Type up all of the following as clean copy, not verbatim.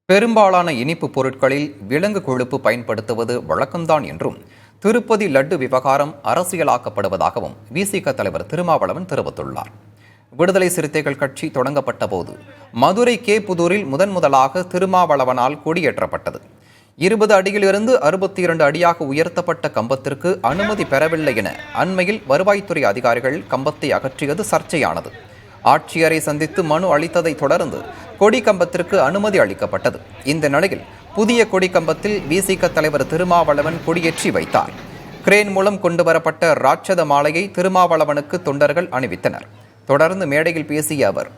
பெரும்பாலான இனிப்பு பொருட்களில் விலங்கு கொழுப்பு பயன்படுத்துவது வழக்கம்தான் என்றும் திருப்பதி லட்டு விவகாரம் அரசியலாக்கப்படுவதாகவும் விசிக தலைவர் திருமாவளவன் தெரிவித்துள்ளார். விடுதலை சிறுத்தைகள் கட்சி தொடங்கப்பட்ட போது மதுரை புதூரில் முதன்முதலாக திருமாவளவனால் கொடியேற்றப்பட்டது. 20 அடியிலிருந்து 62 அடியாக உயர்த்தப்பட்ட கம்பத்திற்கு அனுமதி பெறவில்லை என அண்மையில் வருவாய்த்துறை அதிகாரிகள் கம்பத்தை அகற்றியது சர்ச்சையானது. ஆட்சியரை சந்தித்து மனு அளித்ததை தொடர்ந்து கொடி கம்பத்திற்கு அனுமதி அளிக்கப்பட்டது. இந்த நிலையில் புதிய கொடி கம்பத்தில் விசிக தலைவர் திருமாவளவன் கொடியேற்றி வைத்தார். கிரேன் மூலம் கொண்டு வரப்பட்ட ராட்சத மாலையை திருமாவளவனுக்கு தொண்டர்கள் அணிவித்தனர். தொடர்ந்து மேடையில் பேசிய அவர்,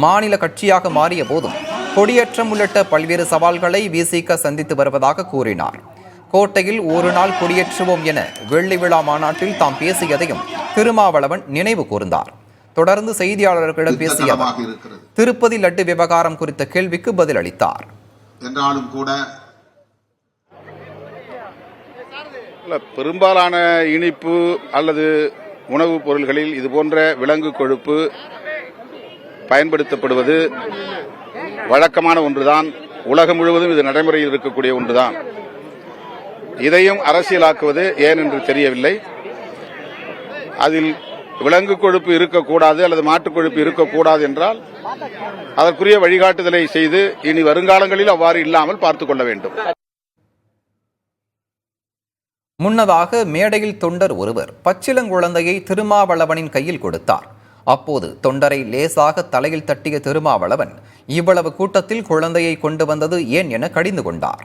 மாநில கட்சியாக மாறிய போதும் கொடியேற்றம் உள்ளிட்ட பல்வேறு சவால்களை விசிக சந்தித்து வருவதாக கூறினார். கோட்டையில் ஒரு நாள் கொடியேற்றுவோம் என வெள்ளி விழா மாநாட்டில் தாம் பேசியதையும் திருமாவளவன் நினைவு கூர்ந்தார். தொடர்ந்து செய்தியாளர்களிடம் பேசிய அவர் திருப்பதி லட்டு விவகாரம் குறித்த கேள்விக்கு பதில் அளித்தார். என்றாலும் கூட பெரும்பாலான இனிப்பு அல்லது உணவுப் பொருள்களில் இதுபோன்ற விலங்கு கொழுப்பு பயன்படுத்தப்படுவது வழக்கமான ஒன்றுதான். உலகம் முழுவதும் இது நடைமுறையில் இருக்கக்கூடிய ஒன்றுதான். இதையும் அரசியலாக்குவது ஏன் என்று தெரியவில்லை. அதில் விலங்கு கொழுப்பு இருக்கக்கூடாது அல்லது மாட்டுக் கொழுப்பு இருக்கக்கூடாது என்றால் அதற்குரிய வழிகாட்டுதலை செய்து இனி வருங்காலங்களில் அவ்வாறு இல்லாமல் பார்த்துக் கொள்ள வேண்டும். முன்னதாக மேடையில் தொண்டர் ஒருவர் பச்சிளங்குழந்தையை திருமாவளவனின் கையில் கொடுத்தார். அப்போது தொண்டரை லேசாக தலையில் தட்டிய திருமாவளவன் இவ்வளவு கூட்டத்தில் குழந்தையை கொண்டு வந்தது ஏன் என கடிந்து கொண்டார்.